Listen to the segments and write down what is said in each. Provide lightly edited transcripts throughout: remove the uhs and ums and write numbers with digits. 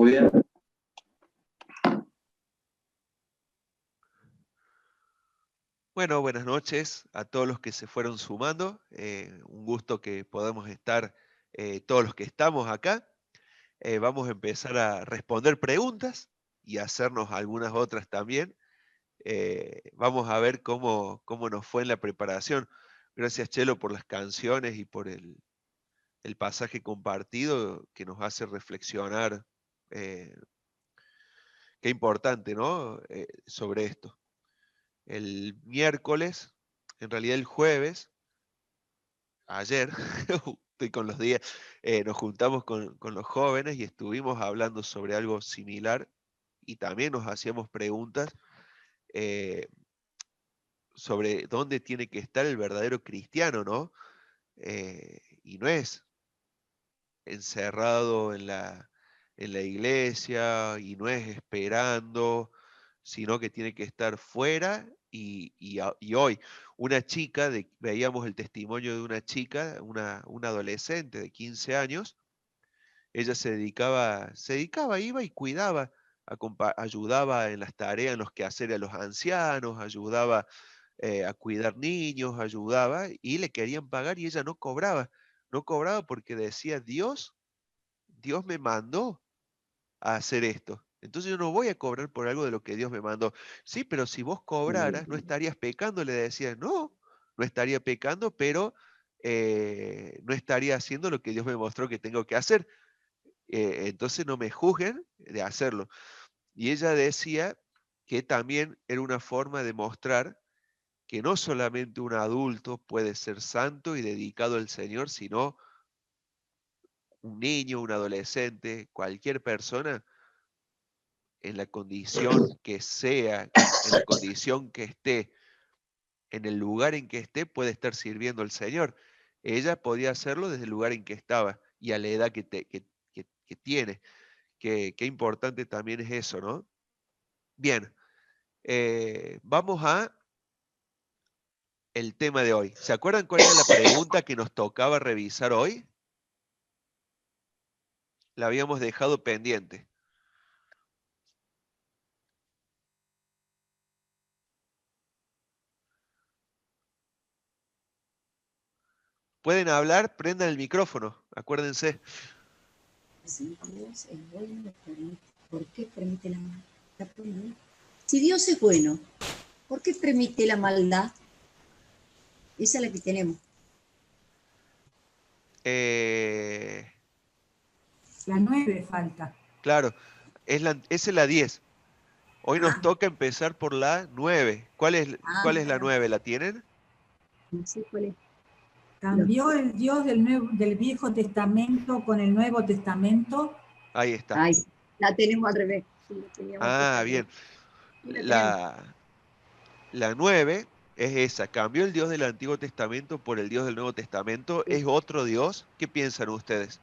Muy bien. Bueno, buenas noches a todos los que se fueron sumando. Un gusto que podamos estar todos los que estamos acá. Vamos a empezar a responder preguntas y hacernos algunas otras también. Vamos a ver cómo nos fue en la preparación. Gracias, Chelo, por las canciones y por el pasaje compartido que nos hace reflexionar. Qué importante, ¿no? Sobre esto. El miércoles, en realidad el jueves, ayer, estoy con los días, nos juntamos con los jóvenes y estuvimos hablando sobre algo similar y también nos hacíamos preguntas eh, sobre dónde tiene que estar el verdadero cristiano, ¿no? Y no es encerrado en la iglesia y no es esperando, sino que tiene que estar fuera y hoy. Una chica, veíamos el testimonio de una chica, una adolescente de 15 años, ella se dedicaba, iba y cuidaba, ayudaba en las tareas, en los quehaceres a los ancianos, ayudaba a cuidar niños, ayudaba y le querían pagar y ella no cobraba porque decía, Dios me mandó a hacer esto. Entonces yo no voy a cobrar por algo de lo que Dios me mandó. Sí, pero si vos cobraras, no estarías pecando, le decía, no estaría pecando, pero no estaría haciendo lo que Dios me mostró que tengo que hacer. Entonces no me juzguen de hacerlo. Y ella decía que también era una forma de mostrar que no solamente un adulto puede ser santo y dedicado al Señor, sino un niño, un adolescente, cualquier persona en la condición que sea, en la condición que esté, en el lugar en que esté, puede estar sirviendo al Señor. Ella podía hacerlo desde el lugar en que estaba y a la edad que tiene. Qué importante también es eso, ¿no? Bien, vamos a el tema de hoy. ¿Se acuerdan cuál era la pregunta que nos tocaba revisar hoy? La habíamos dejado pendiente. Pueden hablar, prendan el micrófono, acuérdense. Si Dios es bueno, ¿por qué permite la maldad? Si Dios es bueno, ¿por qué permite la maldad? Esa es la que tenemos. La 9 falta. Claro, esa es la 10. Hoy nos toca empezar por la 9. ¿Cuál es la 9? ¿La tienen? No sé cuál es. ¿Cambió el Dios del Viejo Testamento con el Nuevo Testamento? Ahí está. Ay, la tenemos al revés. Bien. La 9 es esa. ¿Cambió el Dios del Antiguo Testamento por el Dios del Nuevo Testamento? ¿Es otro Dios? ¿Qué piensan ustedes?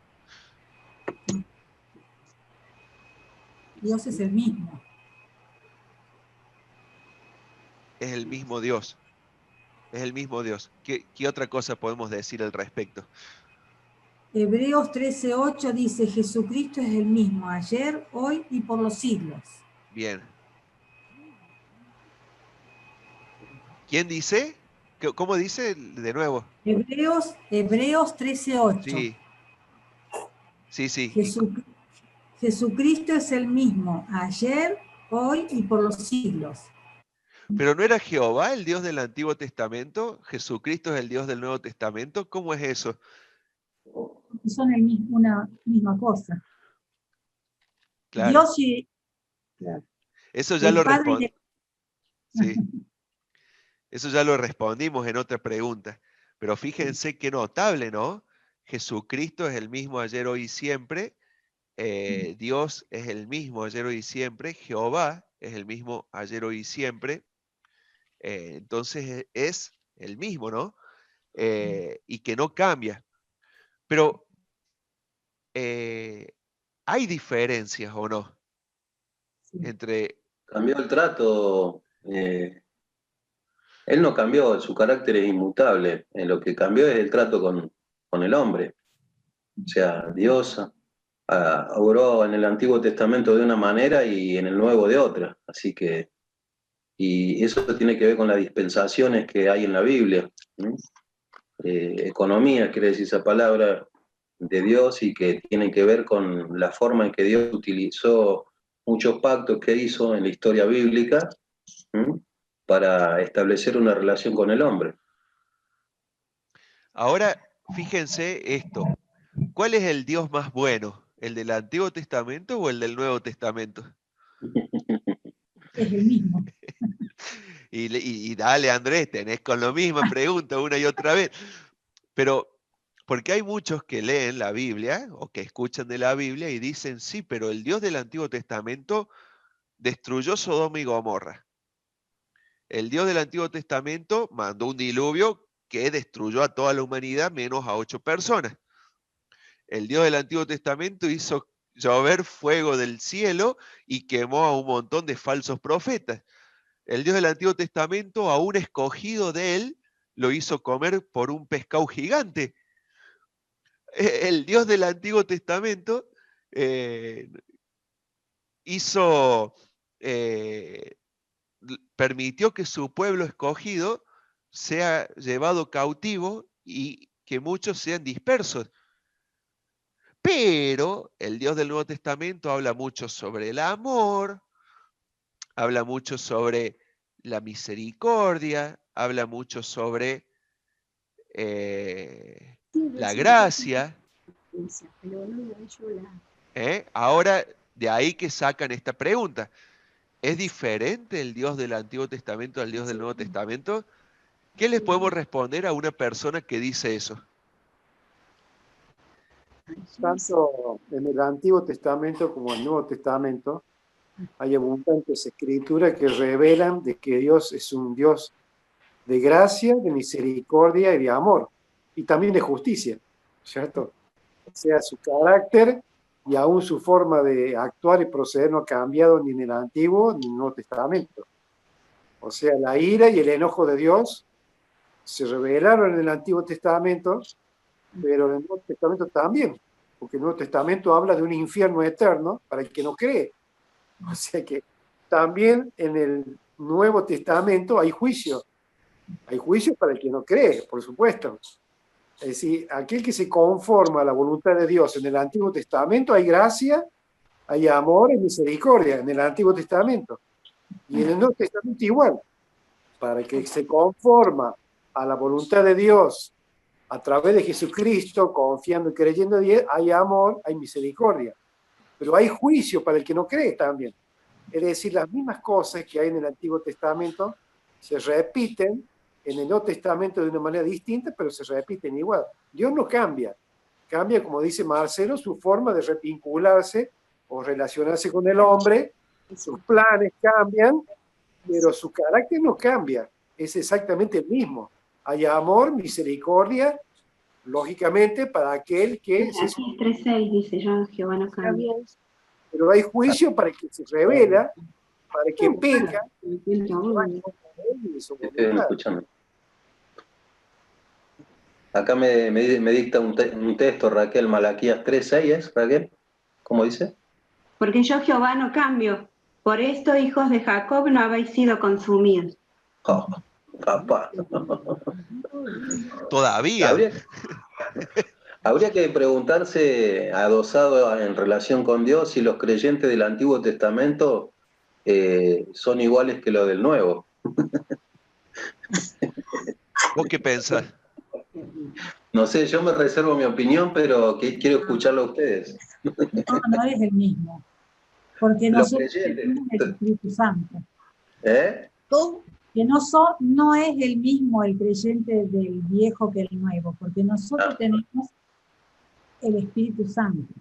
Dios es el mismo. Es el mismo Dios. Es el mismo Dios. ¿Qué otra cosa podemos decir al respecto? Hebreos 13:8 dice, Jesucristo es el mismo, ayer, hoy y por los siglos. Bien. ¿Quién dice? ¿Cómo dice de nuevo? Hebreos 13:8. Sí. Jesucristo es el mismo, ayer, hoy y por los siglos. ¿Pero no era Jehová el Dios del Antiguo Testamento? ¿Jesucristo es el Dios del Nuevo Testamento? ¿Cómo es eso? Son una misma cosa. Claro. Dios y Eso ya el Padre Sí. Eso ya lo respondimos en otra pregunta. Pero fíjense qué notable, ¿no? Jesucristo es el mismo ayer, hoy y siempre. Dios es el mismo ayer, hoy y siempre. Jehová es el mismo ayer, hoy y siempre. Entonces es el mismo, ¿no? Y que no cambia. Pero ¿hay diferencias o no? Entre... Cambió el trato. Él no cambió, su carácter es inmutable. Lo que cambió es el trato con el hombre. O sea, Dios obró en el Antiguo Testamento de una manera y en el Nuevo de otra. Así que, y eso tiene que ver con las dispensaciones que hay en la Biblia, ¿no? Economía, quiere decir esa palabra de Dios, y que tiene que ver con la forma en que Dios utilizó muchos pactos que hizo en la historia bíblica, ¿no? Para establecer una relación con el hombre. Ahora, fíjense esto. ¿Cuál es el Dios más bueno? ¿El del Antiguo Testamento o el del Nuevo Testamento? Es el mismo. Y dale, Andrés, tenés con la misma pregunta una y otra vez. Pero, porque hay muchos que leen la Biblia o que escuchan de la Biblia y dicen, sí, pero el Dios del Antiguo Testamento destruyó Sodoma y Gomorra. El Dios del Antiguo Testamento mandó un diluvio que destruyó a toda la humanidad menos a 8 personas. El Dios del Antiguo Testamento hizo llover fuego del cielo y quemó a un montón de falsos profetas. El Dios del Antiguo Testamento, a un escogido de él, lo hizo comer por un pescado gigante. El Dios del Antiguo Testamento hizo, permitió que su pueblo escogido sea llevado cautivo y que muchos sean dispersos. Pero el Dios del Nuevo Testamento habla mucho sobre el amor, habla mucho sobre la misericordia, habla mucho sobre la gracia. Pero no me hallo la... Ahora, de ahí que sacan esta pregunta. ¿Es diferente el Dios del Antiguo Testamento al Dios del Nuevo Testamento? ¿Qué les podemos responder a una persona que dice eso? Tanto en el Antiguo Testamento como en el Nuevo Testamento hay abundantes escrituras que revelan de que Dios es un Dios de gracia, de misericordia y de amor, y también de justicia, ¿cierto? O sea, su carácter y aún su forma de actuar y proceder no ha cambiado ni en el Antiguo ni en el Nuevo Testamento. O sea, la ira y el enojo de Dios se revelaron en el Antiguo Testamento, pero en el Nuevo Testamento también, porque el Nuevo Testamento habla de un infierno eterno para el que no cree. O sea que también en el Nuevo Testamento hay juicio. Hay juicio para el que no cree, por supuesto. Es decir, aquel que se conforma a la voluntad de Dios en el Antiguo Testamento, hay gracia, hay amor y misericordia en el Antiguo Testamento. Y en el Nuevo Testamento igual. Para el que se conforma a la voluntad de Dios a través de Jesucristo, confiando y creyendo en Dios, hay amor, hay misericordia. Pero hay juicio para el que no cree también. Es decir, las mismas cosas que hay en el Antiguo Testamento se repiten en el Nuevo Testamento de una manera distinta, pero se repiten igual. Dios no cambia. Cambia, como dice Marcelo, su forma de vincularse o relacionarse con el hombre. Sus planes cambian, pero su carácter no cambia. Es exactamente el mismo. Hay amor, misericordia, lógicamente, para aquel que... Aquí es 3:6, dice yo, Jehová no cambia. Pero hay juicio para el que se revela, para el que peca, Estoy escuchando. Acá me dicta un texto Raquel, Malaquías 3:6, ¿es, Raquel? ¿Cómo dice? Porque yo, Jehová, no cambio. Por esto, hijos de Jacob, no habéis sido consumidos. Oh, papá. Todavía. Habría que preguntarse, adosado en relación con Dios, si los creyentes del Antiguo Testamento son iguales que los del Nuevo. ¿Vos qué pensás? No sé, yo me reservo mi opinión, pero quiero escucharlo a ustedes. No es el mismo. Porque Los nosotros creyentes. tenemos el Espíritu Santo. ¿Cómo? Que no es el mismo el creyente del viejo que el nuevo, porque nosotros tenemos el Espíritu Santo.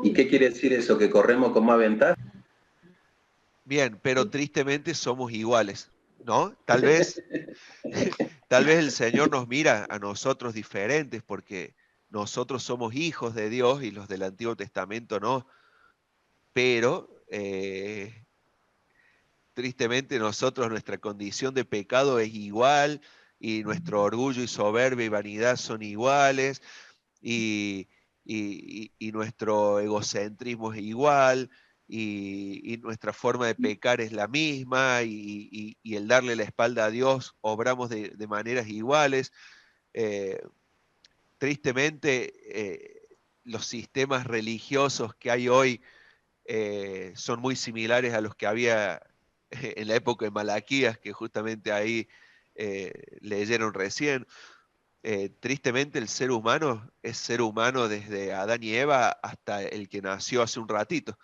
¿Y qué quiere decir eso? ¿Que corremos con más ventaja? Bien, pero tristemente somos iguales, ¿no? Tal vez el Señor nos mira a nosotros diferentes porque nosotros somos hijos de Dios y los del Antiguo Testamento no. Pero tristemente nosotros, nuestra condición de pecado es igual y nuestro orgullo y soberbia y vanidad son iguales y y nuestro egocentrismo es igual, y nuestra forma de pecar es la misma, y el darle la espalda a Dios obramos de maneras iguales. Tristemente, los sistemas religiosos que hay hoy son muy similares a los que había en la época de Malaquías, que justamente ahí leyeron recién. Tristemente el ser humano es ser humano desde Adán y Eva hasta el que nació hace un ratito.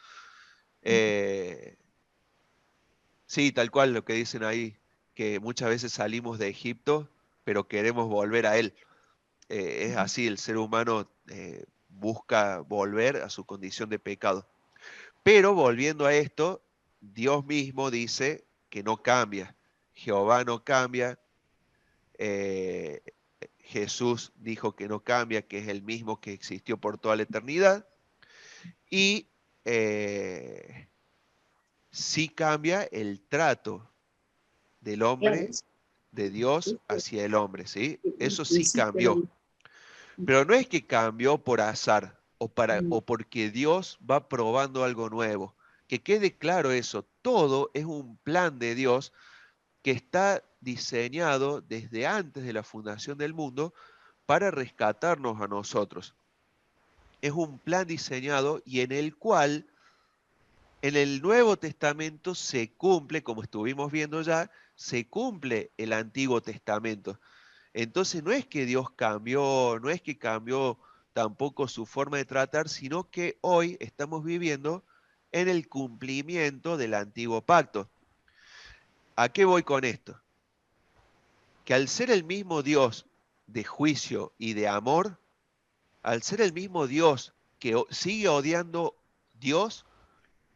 Sí, tal cual lo que dicen ahí, que muchas veces salimos de Egipto, pero queremos volver a él. Es así, el ser humano busca volver a su condición de pecado. Pero volviendo a esto, Dios mismo dice que no cambia. Jehová no cambia. Jesús dijo que no cambia, que es el mismo que existió por toda la eternidad. Y sí cambia el trato del hombre, de Dios hacia el hombre, ¿sí? Eso sí cambió. Pero no es que cambió por azar o porque Dios va probando algo nuevo. Que quede claro eso, todo es un plan de Dios que está diseñado desde antes de la fundación del mundo para rescatarnos a nosotros. Es un plan diseñado y en el cual en el Nuevo Testamento se cumple, como estuvimos viendo ya, se cumple el Antiguo Testamento. Entonces no es que Dios cambió, no es que cambió tampoco su forma de tratar, sino que hoy estamos viviendo en el cumplimiento del antiguo pacto. ¿A qué voy con esto? Que al ser el mismo Dios de juicio y de amor, al ser el mismo Dios que sigue odiando Dios,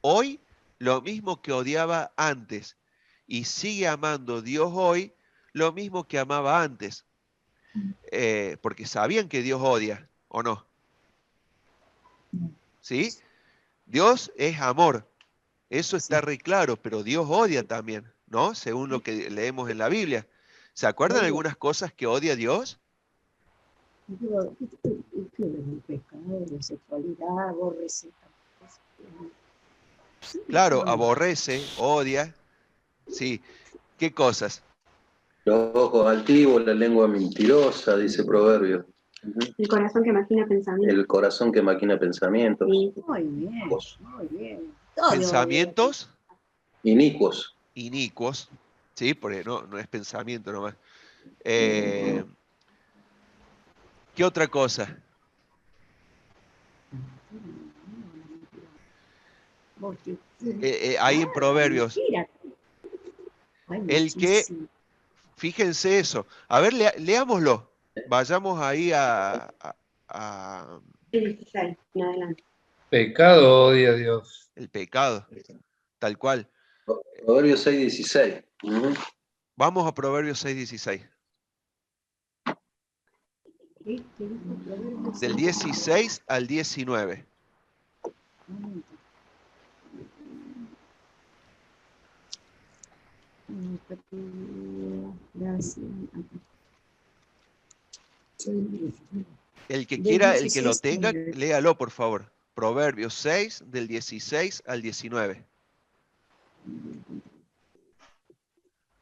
hoy lo mismo que odiaba antes, y sigue amando Dios hoy lo mismo que amaba antes. Porque sabían que Dios odia, ¿o no? ¿Sí? Dios es amor, eso está re claro, pero Dios odia también, ¿no? Según lo que leemos en la Biblia. ¿Se acuerdan algunas cosas que odia Dios? El pescado, la sexualidad, aborrece. Claro, aborrece, odia, sí. ¿Qué cosas? Los ojos altivos, la lengua mentirosa, dice Proverbio. El corazón que maquina pensamientos. El corazón que maquina pensamientos. Sí. Muy bien, muy bien. Todo. Pensamientos Inicuos. inicuos, ¿sí? Porque no es pensamiento nomás. ¿Qué otra cosa? Ahí en Proverbios, el que, fíjense eso, a ver, leámoslo, vayamos ahí a 16, en adelante. Pecado odia a Dios. el pecado, tal cual. Proverbios 6:16. Vamos a Proverbios 6:16. Del 16 al 19. El que quiera, el que lo tenga, léalo por favor. Proverbios 6, del 16 al 19.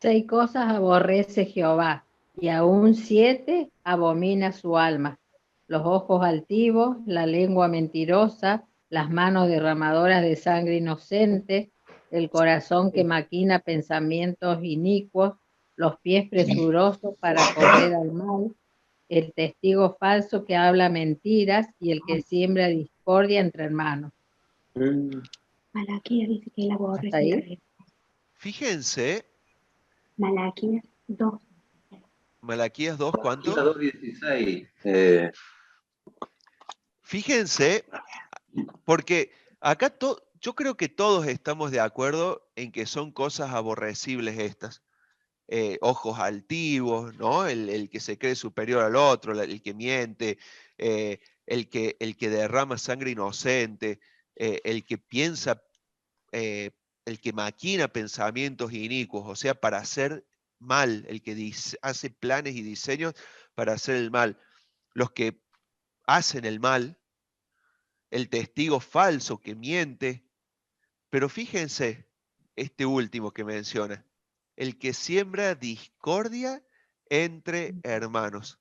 6 cosas aborrece Jehová, y aún 7 abomina su alma: los ojos altivos, la lengua mentirosa, las manos derramadoras de sangre inocente, el corazón que maquina pensamientos inicuos, los pies presurosos para correr al mal, el testigo falso que habla mentiras y el que siembra discordia entre hermanos. Malaquías dice que él aborrece ¿Hasta ahí? el rey. Fíjense, Malaquías 2. Malaquías 2, ¿cuánto? 2:16. Fíjense, porque acá yo creo que todos estamos de acuerdo en que son cosas aborrecibles estas. Ojos altivos, ¿no? El que se cree superior al otro, el que miente, el que derrama sangre inocente, el que piensa, el que maquina pensamientos inicuos, o sea, para hacer mal, el que hace planes y diseños para hacer el mal. Los que hacen el mal, el testigo falso que miente. Pero fíjense, este último que menciona, el que siembra discordia entre hermanos.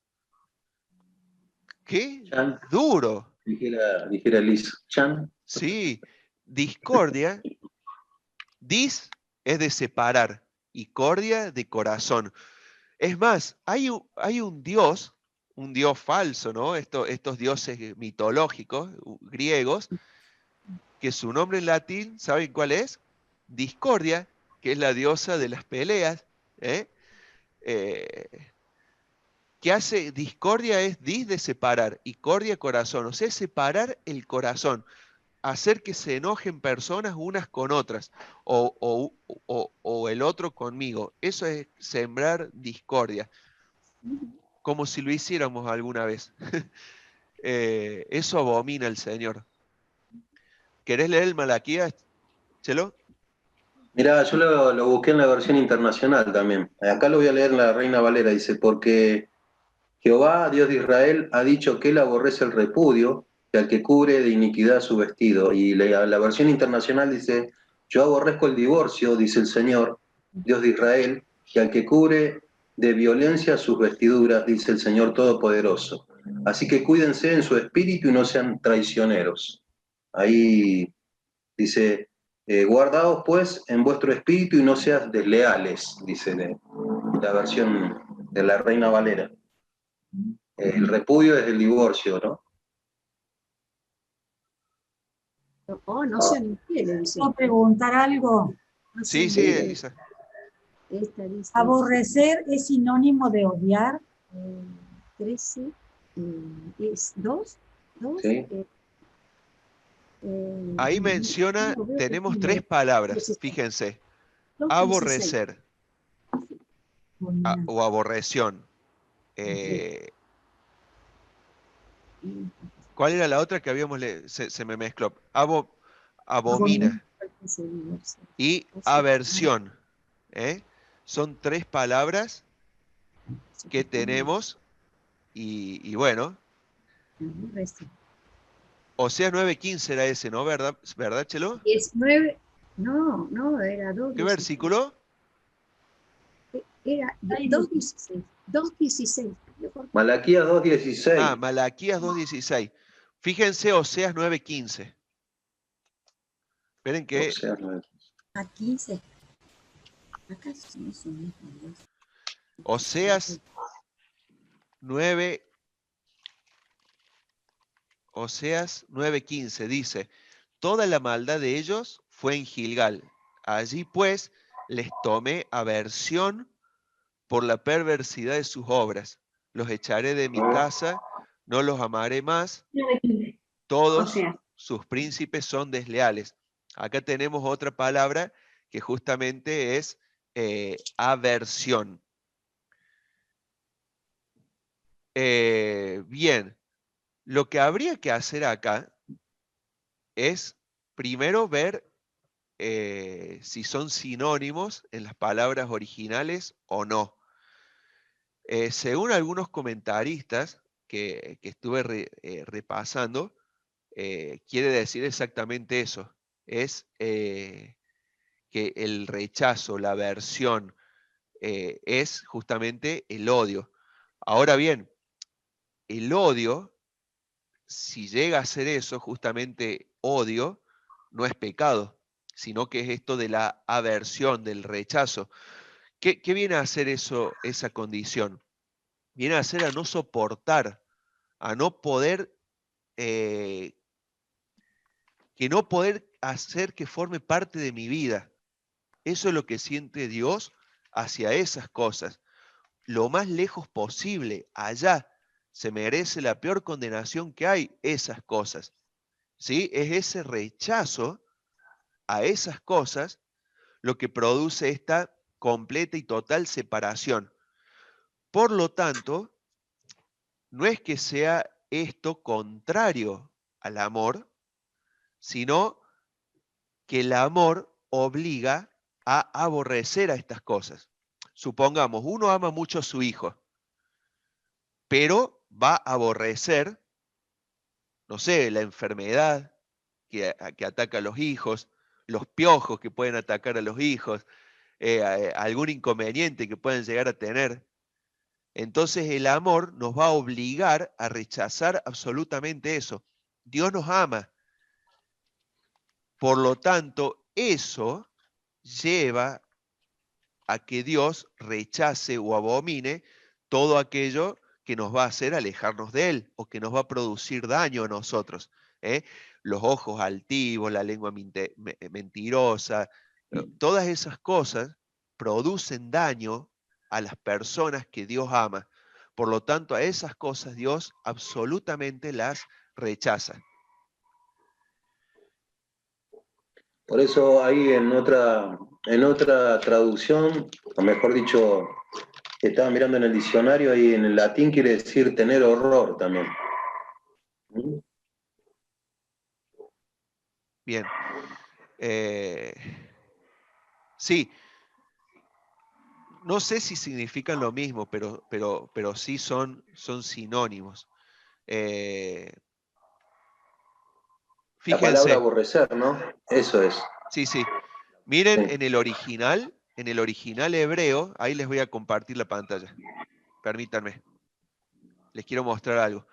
¡Qué Chan, duro! dijera Liz. Chan. Sí, discordia, dis es de separar y cordia de corazón. Es más, hay un Dios falso, ¿no? Estos dioses mitológicos, griegos, que su nombre en latín, ¿saben cuál es? Discordia, que es la diosa de las peleas, ¿eh? Que hace discordia es dis de separar y cordia corazón, o sea, separar el corazón, hacer que se enojen personas unas con otras, o el otro conmigo. Eso es sembrar discordia, como si lo hiciéramos alguna vez. Eso abomina el Señor. ¿Querés leer el Malaquías, Chelo? Mirá, yo lo busqué en la versión internacional también. Acá lo voy a leer en la Reina Valera. Dice, porque Jehová, Dios de Israel, ha dicho que él aborrece el repudio y al que cubre de iniquidad su vestido. Y la versión internacional dice, yo aborrezco el divorcio, dice el Señor, Dios de Israel, y al que cubre de violencia sus vestiduras, dice el Señor Todopoderoso. Así que cuídense en su espíritu y no sean traicioneros. Ahí dice, guardaos pues en vuestro espíritu y no seas desleales, dice la versión de la Reina Valera. El repudio es el divorcio, ¿no? No sean infieles, dice. ¿Puedo preguntar algo? No Sí, sean sí, infieles. Elisa. Esta dice, ¿Aborrecer es sinónimo de odiar? 13, es 2, Sí. Ahí menciona, tenemos 3 palabras, fíjense. Aborrecer o aborreción. ¿Cuál era la otra que habíamos leído? Se me mezcló. Abomina y aversión. Son 3 palabras que tenemos y bueno. Oseas 9:15 era ese, ¿no? ¿Verdad, Chelo? 19, no, era 2. ¿Qué versículo? Era 2:16. 2:16. Malaquías 2:16. Ah, Malaquías 2:16. Fíjense Oseas 9:15. Esperen que... A 15. Acá son esos mismos. Oseas 9. Oseas 9:15 dice, toda la maldad de ellos fue en Gilgal. Allí pues les tomé aversión por la perversidad de sus obras. Los echaré de mi casa, no los amaré más. Todos sus príncipes son desleales. Acá tenemos otra palabra que justamente es aversión. Bien, lo que habría que hacer acá es primero ver si son sinónimos en las palabras originales o no. Según algunos comentaristas que estuve repasando, quiere decir exactamente eso. Es que el rechazo, la aversión, es justamente el odio. Ahora bien, el odio, si llega a ser eso, justamente odio, no es pecado, sino que es esto de la aversión, del rechazo. ¿Qué viene a hacer eso, esa condición? Viene a hacer a no soportar, a no poder, que no poder hacer que forme parte de mi vida. Eso es lo que siente Dios hacia esas cosas. Lo más lejos posible, allá, se merece la peor condenación que hay, esas cosas. ¿Sí? Es ese rechazo a esas cosas lo que produce esta completa y total separación. Por lo tanto, no es que sea esto contrario al amor, sino que el amor obliga a aborrecer a estas cosas. Supongamos, uno ama mucho a su hijo, pero va a aborrecer no sé, la enfermedad que ataca a los hijos, los piojos que pueden atacar a los hijos, algún inconveniente que puedan llegar a tener. Entonces el amor nos va a obligar a rechazar absolutamente eso. Dios nos ama. Por lo tanto, eso lleva a que Dios rechace o abomine todo aquello que nos va a hacer alejarnos de Él o que nos va a producir daño a nosotros. Los ojos altivos, la lengua mentirosa, todas esas cosas producen daño a las personas que Dios ama. Por lo tanto, a esas cosas Dios absolutamente las rechaza. Por eso ahí en otra traducción, o mejor dicho, estaba mirando en el diccionario, ahí en el latín quiere decir tener horror también. Bien. Sí. No sé si significan lo mismo, pero sí son sinónimos. La palabra Fíjense. aborrecer, ¿no? Eso es. Sí, sí. Miren Sí. en el original hebreo, ahí les voy a compartir la pantalla. Permítanme. Les quiero mostrar algo.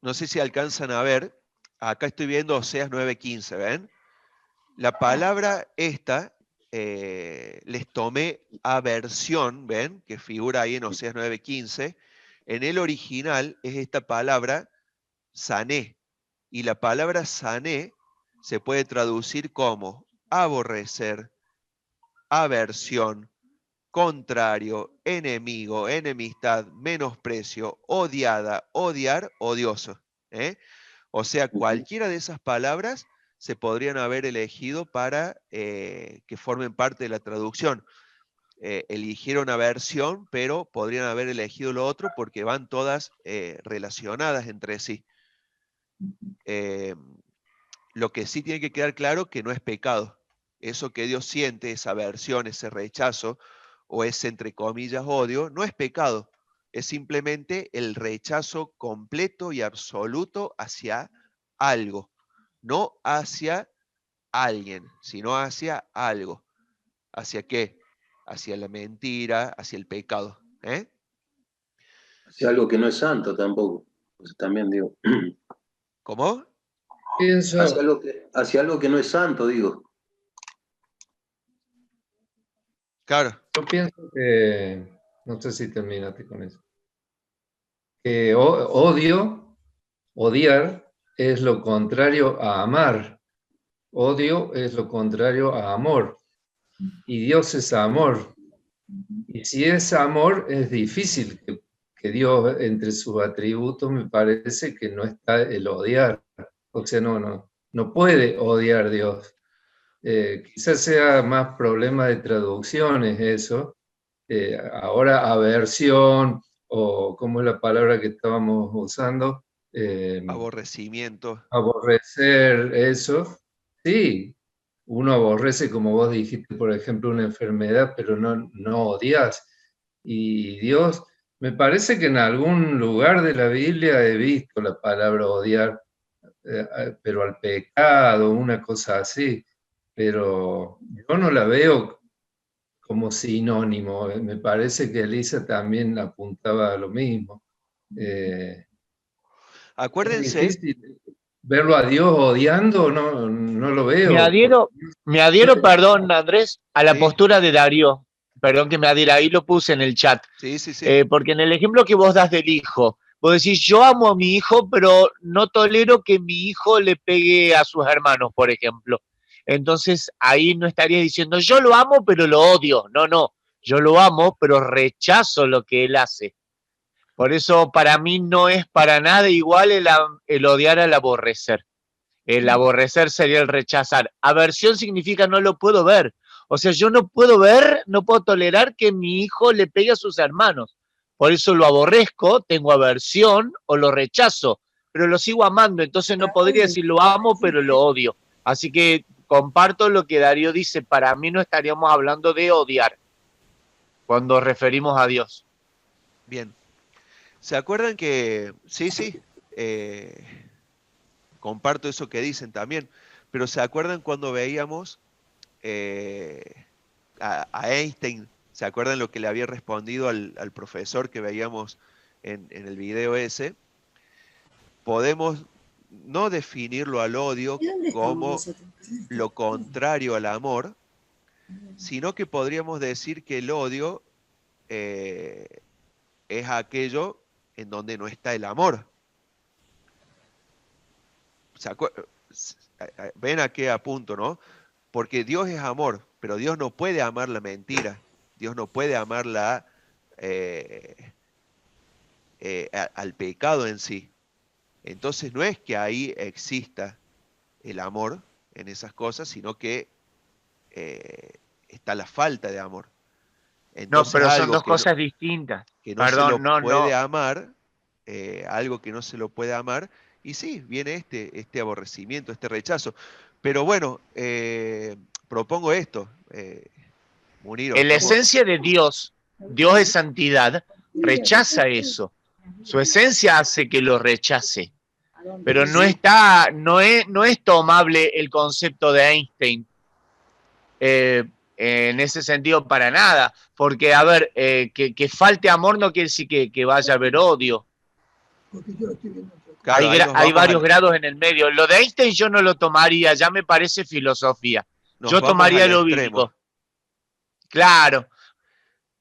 No sé si alcanzan a ver. Acá estoy viendo Oseas 9:15, ¿ven? La palabra esta, les tomé aversión, ¿ven? Que figura ahí en Oseas 9:15. En el original es esta palabra sané. Y la palabra sané se puede traducir como aborrecer, aversión, contrario, enemigo, enemistad, menosprecio, odiada, odiar, odioso. O sea, cualquiera de esas palabras se podrían haber elegido para que formen parte de la traducción. Eligieron aversión, pero podrían haber elegido lo otro porque van todas relacionadas entre sí. Lo que sí tiene que quedar claro que no es pecado. Eso que Dios siente, esa aversión, ese rechazo, o ese, entre comillas, odio, no es pecado. Es simplemente el rechazo completo y absoluto hacia algo. No hacia alguien, sino hacia algo. ¿Hacia qué? Hacia la mentira, hacia el pecado. Hacia algo que no es santo tampoco. Pues también digo. ¿Cómo? Pienso, Hacia algo que no es santo, digo. Claro. yo pienso que, no sé si terminaste con eso, que odiar es lo contrario a amar. Odio es lo contrario a amor. Y Dios es amor. Y si es amor, es difícil que Dios, entre sus atributos, me parece que no está el odiar. O sea, no puede odiar Dios. Quizás sea más problema de traducciones eso. Ahora aversión, o como es la palabra que estábamos usando, Aborrecimiento. aborrecer eso. Sí, uno aborrece, como vos dijiste, por ejemplo, una enfermedad, pero no odias. Y Dios, me parece que en algún lugar de la Biblia he visto la palabra odiar, pero al pecado, una cosa así, pero yo no la veo como sinónimo. Me parece que Elisa también apuntaba a lo mismo. Es Acuérdense. difícil verlo a Dios odiando, no lo Me veo. adhiero, perdón, Andrés, a la Sí. postura de Darío. Perdón que me adhiera, ahí lo puse en el chat. Sí, sí, sí. Porque en el ejemplo que vos das del hijo, vos decís, yo amo a mi hijo, pero no tolero que mi hijo le pegue a sus hermanos, por ejemplo. Entonces ahí no estarías diciendo, yo lo amo, pero lo odio. No, yo lo amo, pero rechazo lo que él hace. Por eso para mí no es para nada igual el odiar al aborrecer. El aborrecer sería el rechazar. Aversión significa no lo puedo ver. O sea, yo no puedo ver, no puedo tolerar que mi hijo le pegue a sus hermanos. Por eso lo aborrezco, tengo aversión o lo rechazo, pero lo sigo amando. Entonces no podría decir lo amo, pero lo odio. Así que comparto lo que Darío dice. Para mí no estaríamos hablando de odiar cuando referimos a Dios. Bien. ¿Se acuerdan que, sí, comparto eso que dicen también, pero ¿se acuerdan cuando veíamos a Einstein? ¿Se acuerdan lo que le había respondido al profesor que veíamos en el video ese? Podemos no definirlo al odio ¿Y dónde estamos como nosotros? lo contrario al amor, sino que podríamos decir que el odio es aquello en donde no está el amor. ¿Ven a qué apunto, no? Porque Dios es amor, pero Dios no puede amar la mentira. Dios no puede amar al pecado en sí. Entonces no es que ahí exista el amor en esas cosas, sino que está la falta de amor. No, Entonces, pero son algo dos cosas distintas. que no se lo Perdón, no, puede no. amar, algo que no se lo puede amar, y sí, viene este aborrecimiento, este rechazo. Pero bueno, propongo esto, Muniro, En la estamos... esencia de Dios, Dios es santidad, rechaza eso. Su esencia hace que lo rechace. Pero no está, no es tomable el concepto de Einstein en ese sentido para nada. Porque, a ver, que falte amor no quiere decir que vaya a haber odio. Claro, ahí nos Hay vamos varios grados en el medio. Lo de Einstein yo no lo tomaría, ya me parece filosofía. Yo tomaría al lo extremo. bíblico. Claro.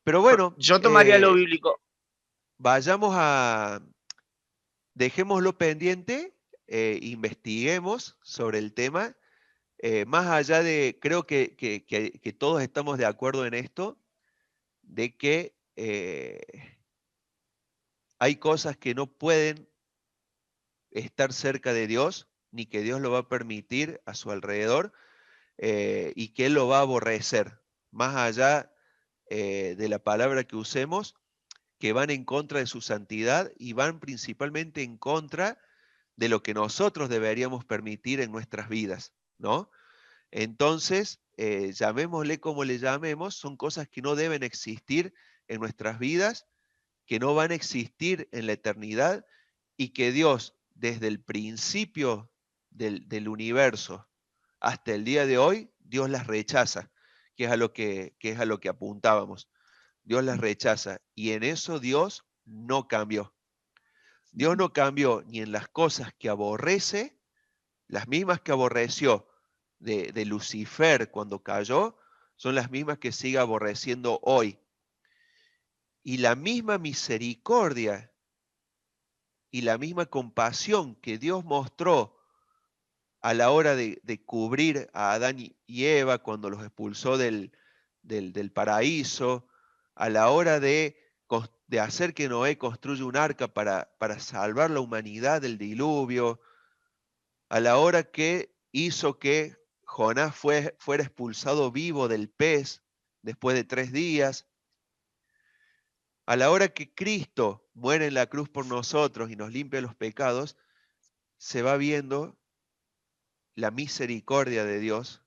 Pero bueno, Yo tomaría lo bíblico. vayamos a... Dejémoslo pendiente, investiguemos sobre el tema. Más allá de, creo que todos estamos de acuerdo en esto, de que hay cosas que no pueden estar cerca de Dios, ni que Dios lo va a permitir a su alrededor, y que Él lo va a aborrecer, más allá de la palabra que usemos, que van en contra de su santidad y van principalmente en contra de lo que nosotros deberíamos permitir en nuestras vidas, ¿no? Entonces, llamémosle como le llamemos, son cosas que no deben existir en nuestras vidas, que no van a existir en la eternidad y que Dios, desde el principio del universo hasta el día de hoy, Dios las rechaza, que es a lo que apuntábamos. Dios las rechaza y en eso Dios no cambió. Dios no cambió ni en las cosas que aborrece, las mismas que aborreció de Lucifer cuando cayó, son las mismas que sigue aborreciendo hoy. Y la misma misericordia y la misma compasión que Dios mostró a la hora de cubrir a Adán y Eva cuando los expulsó del paraíso, a la hora de hacer que Noé construya un arca para salvar la humanidad del diluvio, a la hora que hizo que Jonás fuera expulsado vivo del pez después de 3 días, a la hora que Cristo muere en la cruz por nosotros y nos limpia los pecados, se va viendo la misericordia de Dios,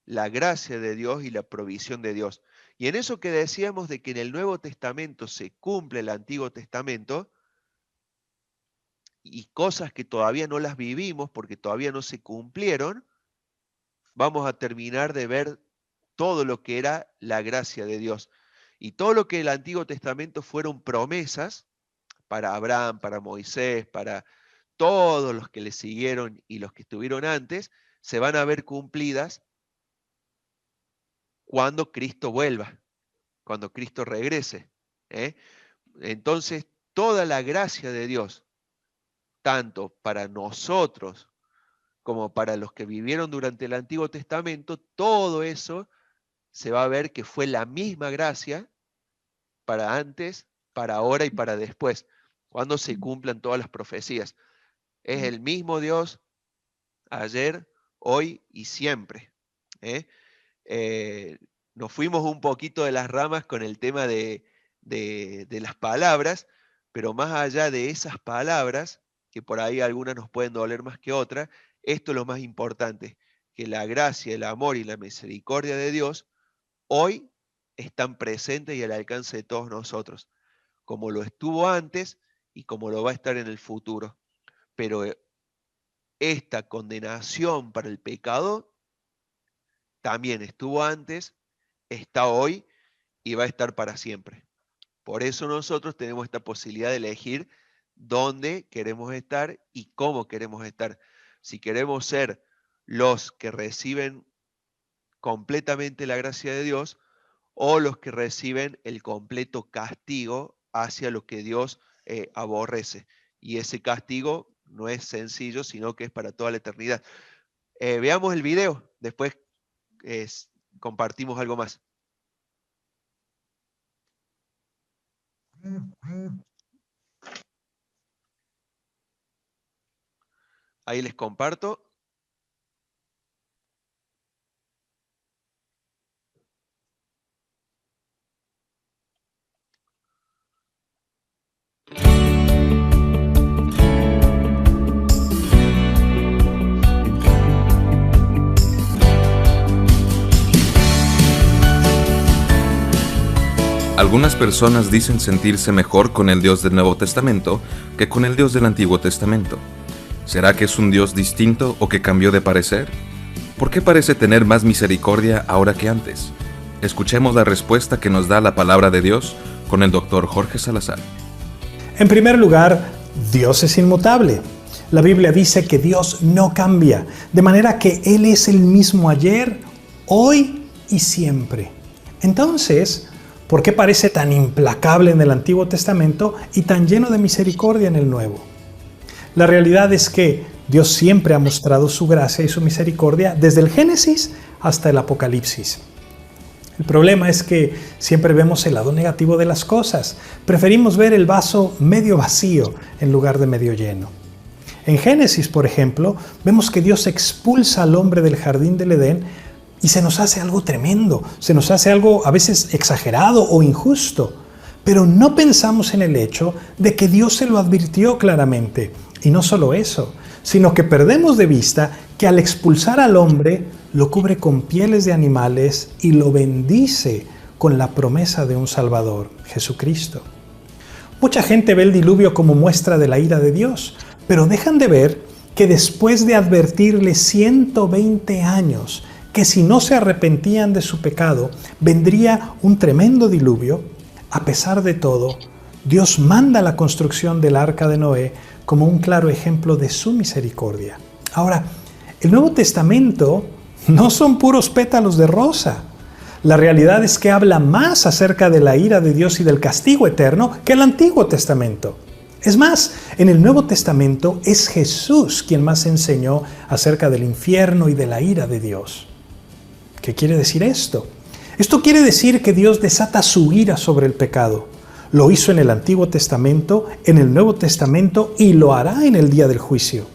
la gracia de Dios y la provisión de Dios. Y en eso que decíamos de que en el Nuevo Testamento se cumple el Antiguo Testamento, y cosas que todavía no las vivimos porque todavía no se cumplieron, vamos a terminar de ver todo lo que era la gracia de Dios. Y todo lo que el Antiguo Testamento fueron promesas para Abraham, para Moisés, para todos los que le siguieron y los que estuvieron antes, se van a ver cumplidas cuando Cristo vuelva, cuando Cristo regrese. Entonces, toda la gracia de Dios, tanto para nosotros como para los que vivieron durante el Antiguo Testamento, todo eso se va a ver que fue la misma gracia para antes, para ahora y para después, cuando se cumplan todas las profecías. Es el mismo Dios ayer, hoy y siempre. Nos fuimos un poquito de las ramas con el tema de las palabras, pero más allá de esas palabras, que por ahí algunas nos pueden doler más que otras, esto es lo más importante, que la gracia, el amor y la misericordia de Dios hoy están presentes y al alcance de todos nosotros, como lo estuvo antes y como lo va a estar en el futuro. pero esta condenación para el pecado también estuvo antes, está hoy y va a estar para siempre. Por eso nosotros tenemos esta posibilidad de elegir dónde queremos estar y cómo queremos estar. Si queremos ser los que reciben completamente la gracia de Dios o los que reciben el completo castigo hacia lo que Dios aborrece. Y ese castigo no es sencillo, sino que es para toda la eternidad. Veamos el video, después compartimos algo más. Ahí les comparto. Algunas personas dicen sentirse mejor con el Dios del Nuevo Testamento que con el Dios del Antiguo Testamento. ¿Será que es un Dios distinto o que cambió de parecer? ¿Por qué parece tener más misericordia ahora que antes? Escuchemos la respuesta que nos da la palabra de Dios con el Dr. Jorge Salazar. En primer lugar, Dios es inmutable. La Biblia dice que Dios no cambia, de manera que Él es el mismo ayer, hoy y siempre. Entonces, ¿por qué parece tan implacable en el Antiguo Testamento y tan lleno de misericordia en el Nuevo? La realidad es que Dios siempre ha mostrado su gracia y su misericordia desde el Génesis hasta el Apocalipsis. El problema es que siempre vemos el lado negativo de las cosas. Preferimos ver el vaso medio vacío en lugar de medio lleno. En Génesis, por ejemplo, vemos que Dios expulsa al hombre del jardín del Edén y se nos hace algo tremendo, se nos hace algo a veces exagerado o injusto. Pero no pensamos en el hecho de que Dios se lo advirtió claramente. Y no solo eso, sino que perdemos de vista que al expulsar al hombre, lo cubre con pieles de animales y lo bendice con la promesa de un Salvador, Jesucristo. Mucha gente ve el diluvio como muestra de la ira de Dios, pero dejan de ver que después de advertirle 120 años que si no se arrepentían de su pecado, vendría un tremendo diluvio, a pesar de todo, Dios manda la construcción del arca de Noé como un claro ejemplo de su misericordia. Ahora, el Nuevo Testamento no son puros pétalos de rosa. La realidad es que habla más acerca de la ira de Dios y del castigo eterno que el Antiguo Testamento. Es más, en el Nuevo Testamento es Jesús quien más enseñó acerca del infierno y de la ira de Dios. ¿Qué quiere decir esto? Esto quiere decir que Dios desata su ira sobre el pecado. Lo hizo en el Antiguo Testamento, en el Nuevo Testamento y lo hará en el día del juicio.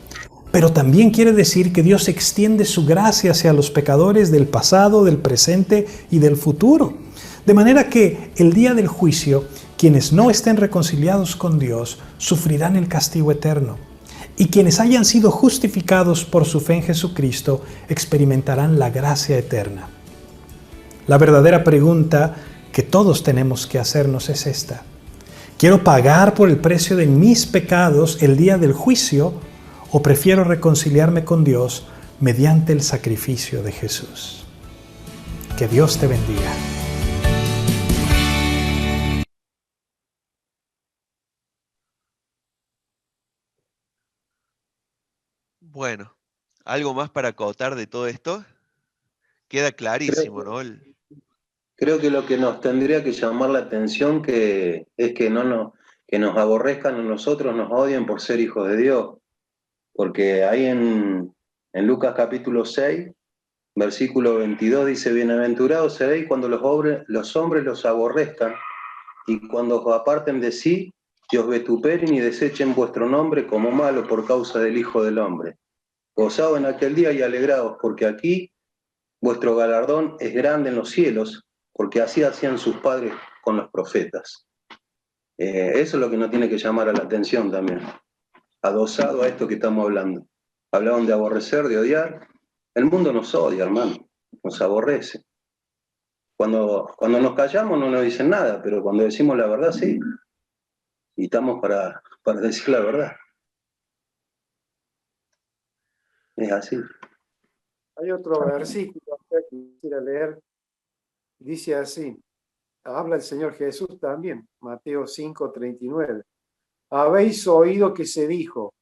Pero también quiere decir que Dios extiende su gracia hacia los pecadores del pasado, del presente y del futuro. De manera que el día del juicio, quienes no estén reconciliados con Dios sufrirán el castigo eterno. Y quienes hayan sido justificados por su fe en Jesucristo experimentarán la gracia eterna. La verdadera pregunta que todos tenemos que hacernos es esta: ¿quiero pagar por el precio de mis pecados el día del juicio o prefiero reconciliarme con Dios mediante el sacrificio de Jesús? Que Dios te bendiga. Bueno, ¿algo más para acotar de todo esto? Queda clarísimo, ¿no? Creo que lo que nos tendría que llamar la atención es que que nos aborrezcan a nosotros, nos odien por ser hijos de Dios. Porque ahí en Lucas capítulo 6, versículo 22 dice: bienaventurados seréis cuando los hombres los aborrezcan y cuando os aparten de sí y os vituperen y desechen vuestro nombre como malo por causa del Hijo del Hombre. Gozaos en aquel día y alegraos, porque aquí vuestro galardón es grande en los cielos, porque así hacían sus padres con los profetas. Eso es lo que nos tiene que llamar a la atención también, adosado a esto que estamos hablando. Hablaban de aborrecer, de odiar. El mundo nos odia, hermano, nos aborrece. Cuando nos callamos no nos dicen nada, pero cuando decimos la verdad, sí. Y estamos para decir la verdad. Es así. Hay otro versículo acá que quisiera leer. Dice así, habla el Señor Jesús también, Mateo 5:39. Habéis oído que se dijo,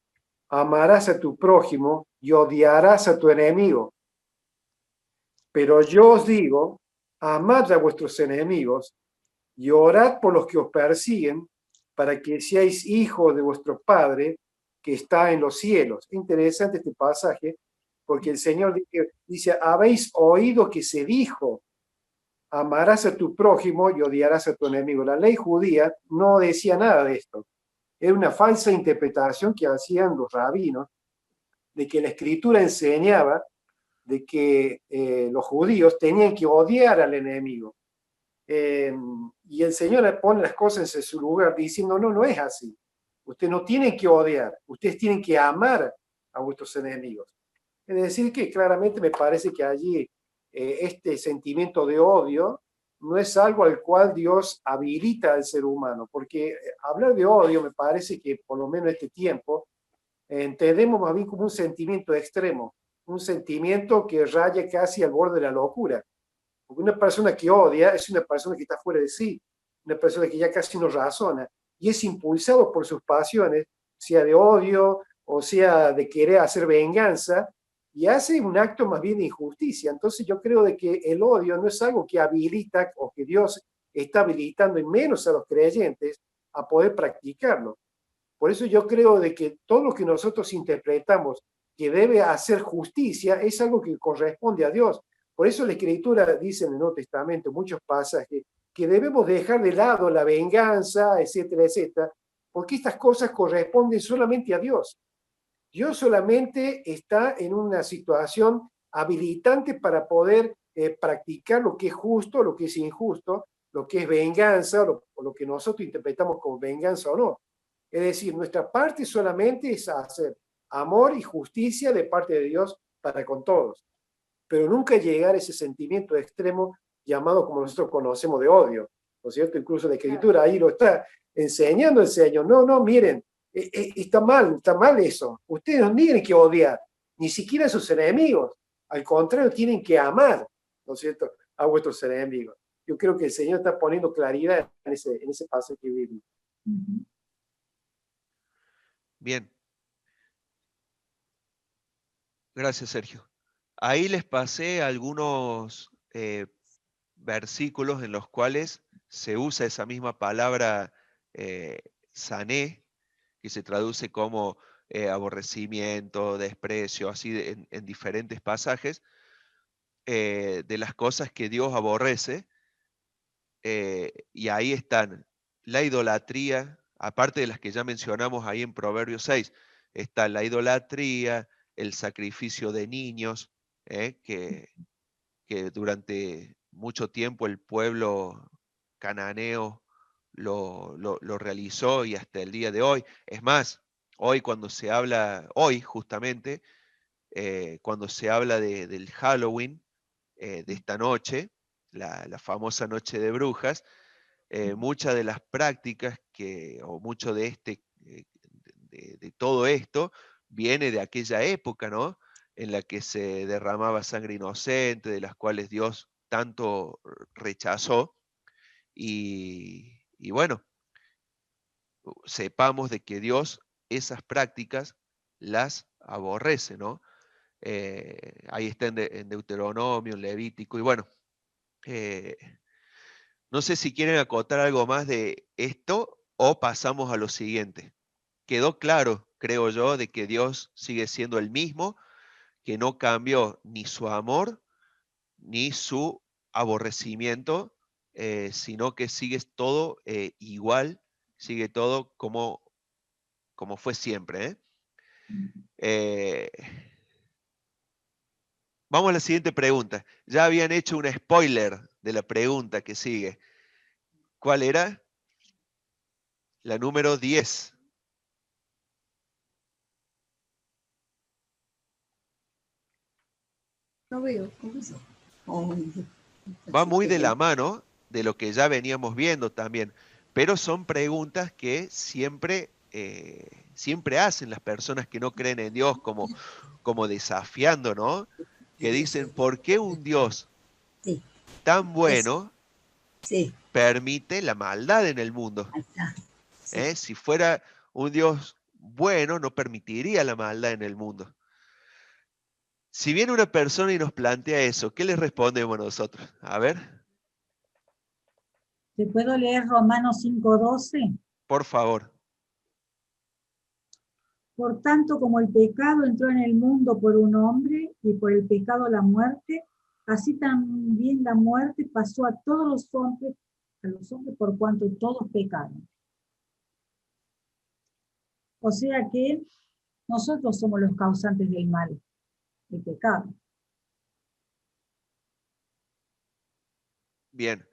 amarás a tu prójimo y odiarás a tu enemigo. Pero yo os digo, amad a vuestros enemigos y orad por los que os persiguen, para que seáis hijos de vuestro Padre que está en los cielos. Es interesante este pasaje, porque el Señor dice, habéis oído que se dijo, amarás a tu prójimo y odiarás a tu enemigo. La ley judía no decía nada de esto. Era una falsa interpretación que hacían los rabinos, de que la Escritura enseñaba de que los judíos tenían que odiar al enemigo. Y el Señor pone las cosas en su lugar diciendo, no, no es así. Ustedes no tienen que odiar, ustedes tienen que amar a vuestros enemigos. Es decir, que claramente me parece que allí este sentimiento de odio no es algo al cual Dios habilita al ser humano, porque hablar de odio me parece que por lo menos en este tiempo entendemos más bien como un sentimiento extremo, un sentimiento que raya casi al borde de la locura. Porque una persona que odia es una persona que está fuera de sí, una persona que ya casi no razona y es impulsado por sus pasiones, sea de odio o sea de querer hacer venganza, y hace un acto más bien de injusticia. Entonces yo creo de que el odio no es algo que habilita o que Dios está habilitando, y menos a los creyentes, a poder practicarlo. Por eso yo creo de que todo lo que nosotros interpretamos que debe hacer justicia es algo que corresponde a Dios. Por eso la Escritura dice en el Nuevo Testamento, muchos pasajes, que debemos dejar de lado la venganza, etcétera, etcétera, porque estas cosas corresponden solamente a Dios. Dios solamente está en una situación habilitante para poder practicar lo que es justo, lo que es injusto, lo que es venganza, o lo que nosotros interpretamos como venganza o no. Es decir, nuestra parte solamente es hacer amor y justicia de parte de Dios para con todos, pero nunca llegar a ese sentimiento extremo llamado como nosotros conocemos de odio, ¿no es cierto? Incluso la Escritura ahí lo está enseñando el Señor. No, no, miren, está mal eso. Ustedes no tienen que odiar, ni siquiera a sus enemigos. Al contrario, tienen que amar, ¿no es cierto?, a vuestros enemigos. Yo creo que el Señor está poniendo claridad en ese pasaje bíblico. Bien. Gracias, Sergio. Ahí les pasé algunos versículos en los cuales se usa esa misma palabra sané, que se traduce como aborrecimiento, desprecio, así en diferentes pasajes, de las cosas que Dios aborrece, y ahí están la idolatría, aparte de las que ya mencionamos ahí en Proverbios 6, está la idolatría, el sacrificio de niños, que durante mucho tiempo el pueblo cananeo lo realizó, y hasta el día de hoy. Es más, hoy cuando se habla, justamente, cuando se habla del Halloween, de esta noche, la famosa noche de brujas, muchas de las prácticas o mucho de de todo esto viene de aquella época, ¿no?, en la que se derramaba sangre inocente, de las cuales Dios tanto rechazó. Y bueno, sepamos de que Dios esas prácticas las aborrece, ¿no? Ahí está en Deuteronomio, en Levítico, y bueno, no sé si quieren acotar algo más de esto o pasamos a lo siguiente. Quedó claro, creo yo, de que Dios sigue siendo el mismo, que no cambió ni su amor ni su aborrecimiento, sino que sigue todo igual, sigue todo como fue siempre. Vamos a la siguiente pregunta. Ya habían hecho un spoiler de la pregunta que sigue. ¿Cuál era? La número 10. No veo, ¿cómo es? Oh, Va muy de la mano de lo que ya veníamos viendo también, pero son preguntas que siempre hacen las personas que no creen en Dios, como como desafiando, ¿no? Que dicen, ¿por qué un Dios Sí. tan bueno Sí. permite la maldad en el mundo? Ahí está. Sí. Si fuera un Dios bueno, no permitiría la maldad en el mundo. Si viene una persona y nos plantea eso, ¿qué le respondemos nosotros? A ver, ¿Te puedo leer Romanos 5:12? por favor. Por tanto, como el pecado entró en el mundo por un hombre y por el pecado la muerte, así también la muerte pasó a todos los hombres por cuanto todos pecaron. O sea que nosotros somos los causantes del mal, del pecado. Bien.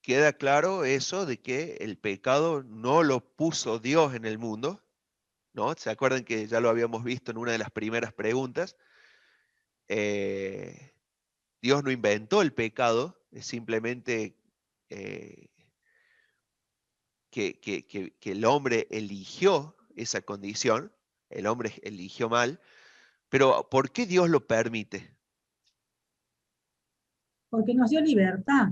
Queda claro eso de que el pecado no lo puso Dios en el mundo, ¿no? ¿Se acuerdan que ya lo habíamos visto en una de las primeras preguntas? Dios no inventó el pecado, es simplemente que el hombre eligió esa condición, el hombre eligió mal, pero ¿por qué Dios lo permite? Porque nos dio libertad.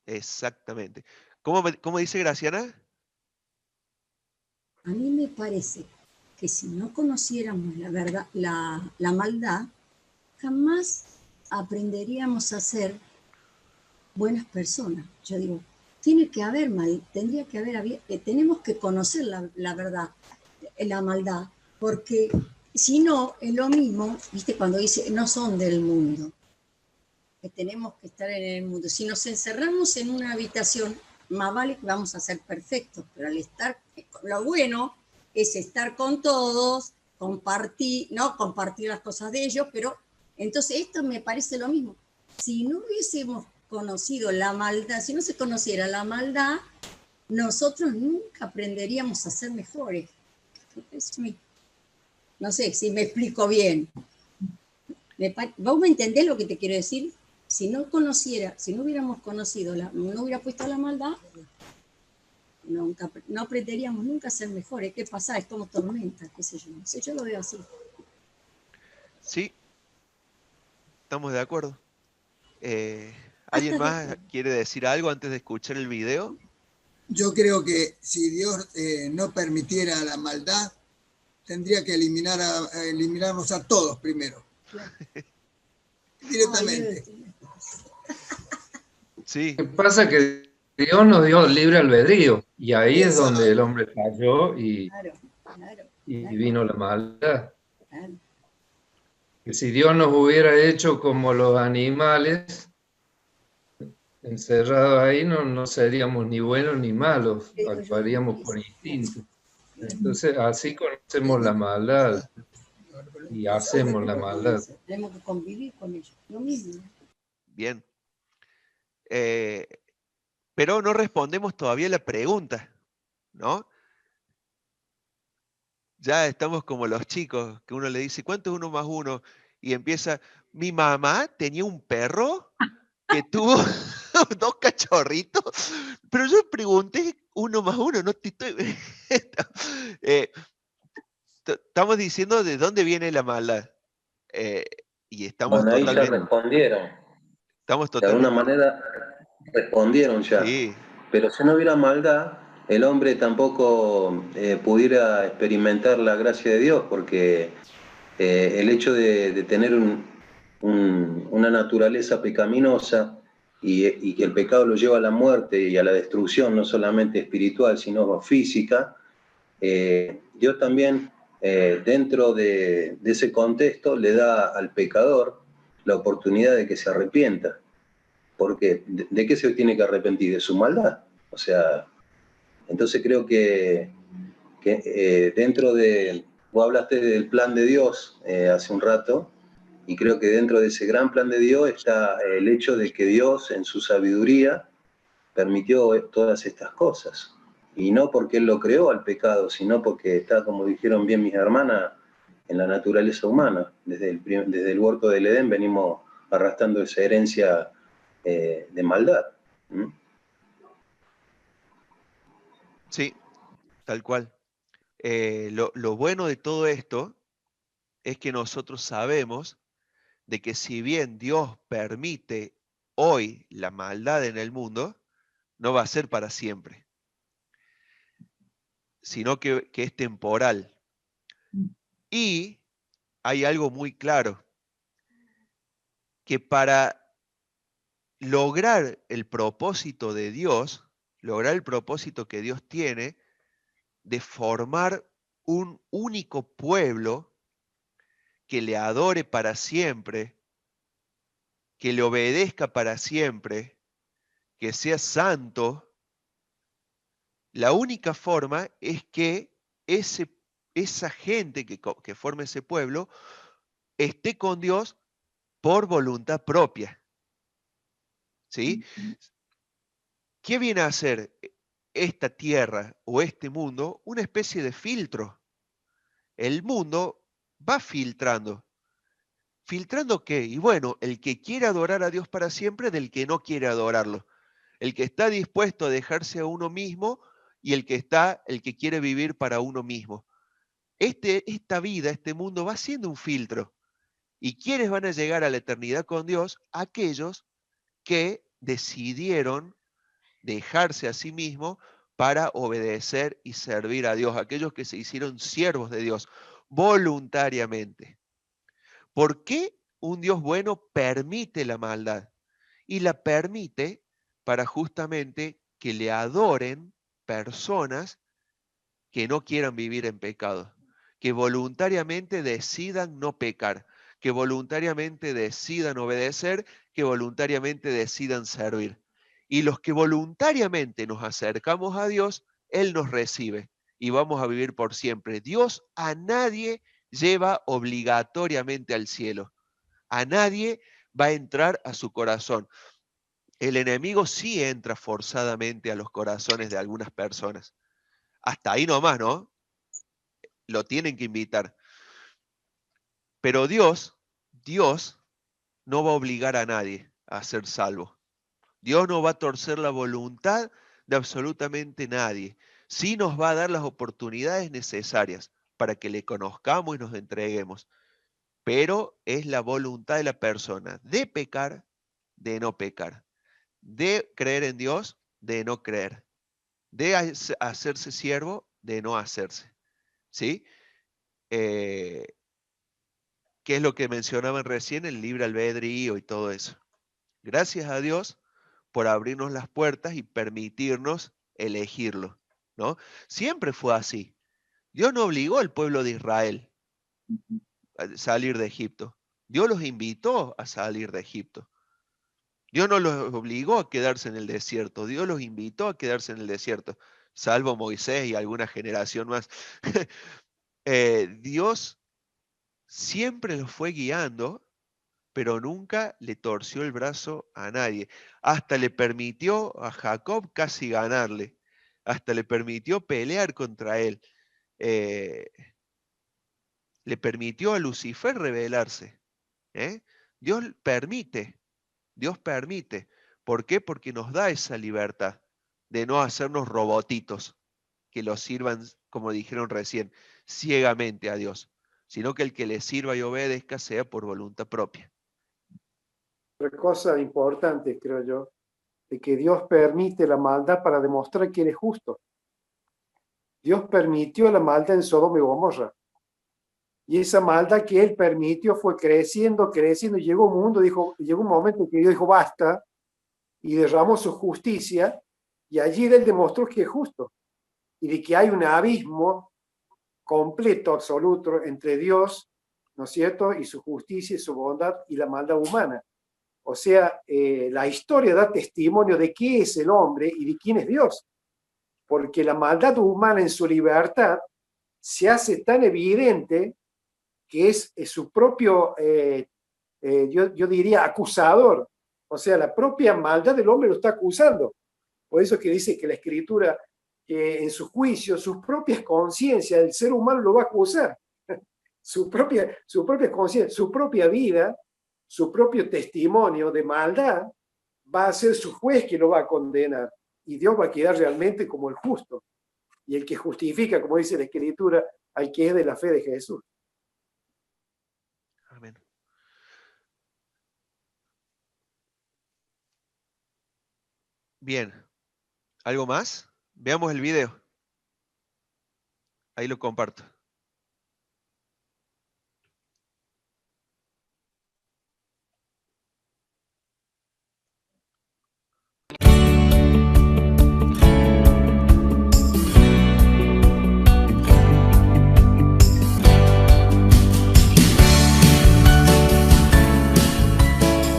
Exactamente. ¿Cómo dice Graciana? A mí me parece que si no conociéramos la verdad, la maldad, jamás aprenderíamos a ser buenas personas. Yo digo, tiene que haber tendría que haber, tenemos que conocer la verdad, la maldad, porque si no, es lo mismo, viste, cuando dice, no son del mundo, que tenemos que estar en el mundo. Si nos encerramos en una habitación, más vale que vamos a ser perfectos, pero al estar, lo bueno es estar con todos, compartir las cosas de ellos, pero entonces esto me parece lo mismo. Si no hubiésemos conocido la maldad, si no se conociera la maldad, nosotros nunca aprenderíamos a ser mejores. No sé si me explico bien. ¿Vos me entendés lo que te quiero decir? Si no hubiéramos conocido, no hubiera puesto la maldad, no aprenderíamos nunca a ser mejores. ¿Qué pasa? Es como tormenta, qué sé yo. No sé, yo lo veo así. Sí, estamos de acuerdo. ¿Alguien más quiere decir algo antes de escuchar el video? Yo creo que si Dios no permitiera la maldad, tendría que eliminarnos a todos primero. Directamente. Sí. Lo que pasa es que Dios nos dio libre albedrío y ahí es Eso. donde el hombre falló y Claro. vino la maldad. Claro. Que si Dios nos hubiera hecho como los animales, encerrados ahí, no seríamos ni buenos ni malos, actuaríamos por instinto. Entonces, así conocemos la maldad y hacemos la maldad. Tenemos que convivir con ellos. Lo mismo. Bien. Pero no respondemos todavía la pregunta, ¿no? Ya estamos como los chicos, que uno le dice, ¿cuánto es 1 más 1? Y empieza, mi mamá tenía un perro que tuvo 2 cachorritos, pero yo pregunté 1 más 1, no te estoy... Estamos diciendo de dónde viene la maldad. Y estamos Bueno, ahí ya totalmente... respondieron. Estamos De alguna totalmente... manera respondieron ya. Sí. Pero si no hubiera maldad, el hombre tampoco pudiera experimentar la gracia de Dios, porque el hecho de tener una naturaleza pecaminosa y que el pecado lo lleva a la muerte y a la destrucción, no solamente espiritual, sino física, Dios también, dentro de ese contexto, le da al pecador la oportunidad de que se arrepienta. Porque ¿de qué se tiene que arrepentir? De su maldad. O sea, entonces creo que dentro de... Vos hablaste del plan de Dios hace un rato, y creo que dentro de ese gran plan de Dios está el hecho de que Dios, en su sabiduría, permitió todas estas cosas. Y no porque Él lo creó al pecado, sino porque está, como dijeron bien mis hermanas, en la naturaleza humana. Desde el huerto del Edén venimos arrastrando esa herencia de maldad. Sí, tal cual. lo bueno de todo esto es que nosotros sabemos de que si bien Dios permite hoy la maldad en el mundo, no va a ser para siempre, sino que es temporal. Y hay algo muy claro, que para lograr el propósito de Dios, lograr el propósito que Dios tiene de formar un único pueblo que le adore para siempre, que le obedezca para siempre, que sea santo, la única forma es que esa gente que forme ese pueblo esté con Dios por voluntad propia. ¿Sí? ¿Qué viene a hacer esta tierra o este mundo? Una especie de filtro. El mundo va filtrando. ¿Filtrando qué? Y bueno, el que quiere adorar a Dios para siempre del que no quiere adorarlo. El que está dispuesto a dejarse a uno mismo y el que quiere vivir para uno mismo. Esta vida, este mundo va siendo un filtro. ¿Y quiénes van a llegar a la eternidad con Dios? Aquellos que decidieron dejarse a sí mismo para obedecer y servir a Dios, aquellos que se hicieron siervos de Dios voluntariamente. ¿Por qué un Dios bueno permite la maldad? Y la permite para justamente que le adoren personas que no quieran vivir en pecado, que voluntariamente decidan no pecar, que voluntariamente decidan obedecer, que voluntariamente decidan servir. Y los que voluntariamente nos acercamos a Dios, Él nos recibe y vamos a vivir por siempre. Dios a nadie lleva obligatoriamente al cielo. A nadie va a entrar a su corazón. El enemigo sí entra forzadamente a los corazones de algunas personas. Hasta ahí nomás, ¿no? Lo tienen que invitar. Pero Dios no va a obligar a nadie a ser salvo. Dios no va a torcer la voluntad de absolutamente nadie. Sí nos va a dar las oportunidades necesarias para que le conozcamos y nos entreguemos. Pero es la voluntad de la persona de pecar, de no pecar, de creer en Dios, de no creer, de hacerse siervo, de no hacerse. ¿Sí? ¿Qué es lo que mencionaban recién? El libre albedrío y todo eso. Gracias a Dios por abrirnos las puertas y permitirnos elegirlo, ¿no? Siempre fue así. Dios no obligó al pueblo de Israel a salir de Egipto. Dios los invitó a salir de Egipto. Dios no los obligó a quedarse en el desierto. Dios los invitó a quedarse en el desierto, salvo Moisés y alguna generación más. Dios siempre los fue guiando, pero nunca le torció el brazo a nadie. Hasta le permitió a Jacob casi ganarle. Hasta le permitió pelear contra él. Le permitió a Lucifer rebelarse. Dios permite. ¿Por qué? Porque nos da esa libertad de no hacernos robotitos que los sirvan, como dijeron recién, ciegamente a Dios, sino que el que le sirva y obedezca sea por voluntad propia. Otra cosa importante, creo yo, de que Dios permite la maldad para demostrar que Él es justo. Dios permitió la maldad en Sodoma y Gomorra. Y esa maldad que Él permitió fue creciendo, y llegó un momento que Dios dijo basta, y derramó su justicia, y allí Él demostró que es justo, y de que hay un abismo completo, absoluto, entre Dios, ¿no es cierto?, y su justicia y su bondad y la maldad humana. O sea, la historia da testimonio de qué es el hombre y de quién es Dios, porque la maldad humana en su libertad se hace tan evidente que es su propio, yo diría, acusador. O sea, la propia maldad del hombre lo está acusando. Por eso es que dice que la Escritura, en su juicio, sus propias conciencias del ser humano lo va a acusar. Su propia conciencia, su propia vida, su propio testimonio de maldad va a ser su juez que lo va a condenar. Y Dios va a quedar realmente como el justo. y el que justifica, como dice la Escritura, al que es de la fe de Jesús. Amén. Bien. ¿Algo más? Veamos el video. Ahí lo comparto.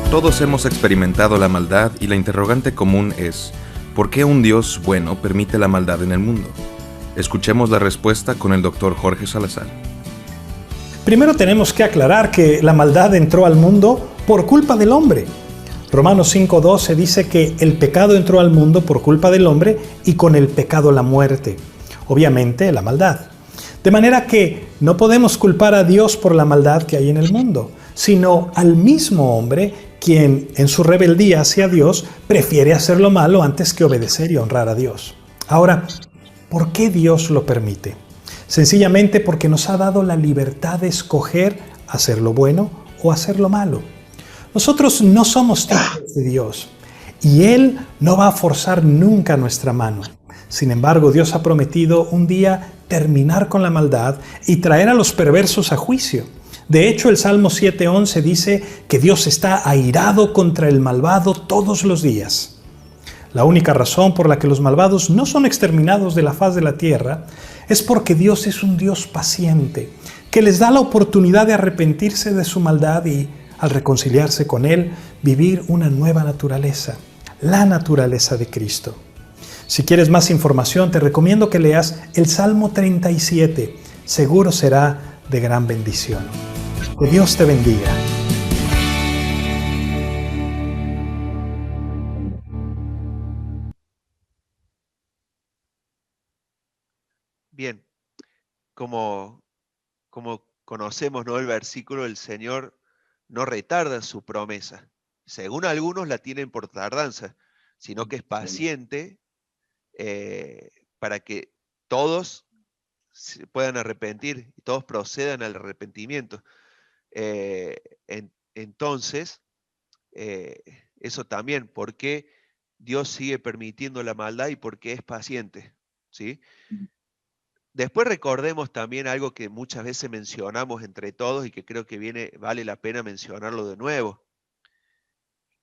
Todos hemos experimentado la maldad y la interrogante común es, ¿por qué un Dios bueno permite la maldad en el mundo? Escuchemos la respuesta con el Dr. Jorge Salazar. Primero tenemos que aclarar que la maldad entró al mundo por culpa del hombre. Romanos 5:12 dice que el pecado entró al mundo por culpa del hombre y con el pecado la muerte. Obviamente la maldad. De manera que no podemos culpar a Dios por la maldad que hay en el mundo, sino al mismo hombre quien en su rebeldía hacia Dios prefiere hacer lo malo antes que obedecer y honrar a Dios. Ahora, ¿por qué Dios lo permite? Sencillamente porque nos ha dado la libertad de escoger hacer lo bueno o hacer lo malo. Nosotros no somos títeres de Dios y Él no va a forzar nunca nuestra mano. Sin embargo, Dios ha prometido un día terminar con la maldad y traer a los perversos a juicio. De hecho, el Salmo 7:11 dice que Dios está airado contra el malvado todos los días. La única razón por la que los malvados no son exterminados de la faz de la tierra es porque Dios es un Dios paciente, que les da la oportunidad de arrepentirse de su maldad y, al reconciliarse con Él, vivir una nueva naturaleza, la naturaleza de Cristo. Si quieres más información, te recomiendo que leas el Salmo 37. Seguro será de gran bendición. Que Dios te bendiga. Bien, como conocemos, ¿no?, el versículo, el Señor no retarda su promesa. Según algunos la tienen por tardanza, sino que es paciente para que todos se puedan arrepentir y todos procedan al arrepentimiento. Entonces, eso también, ¿por qué Dios sigue permitiendo la maldad y por qué es paciente? ¿Sí? Después recordemos también algo que muchas veces mencionamos entre todos y que creo que vale la pena mencionarlo de nuevo,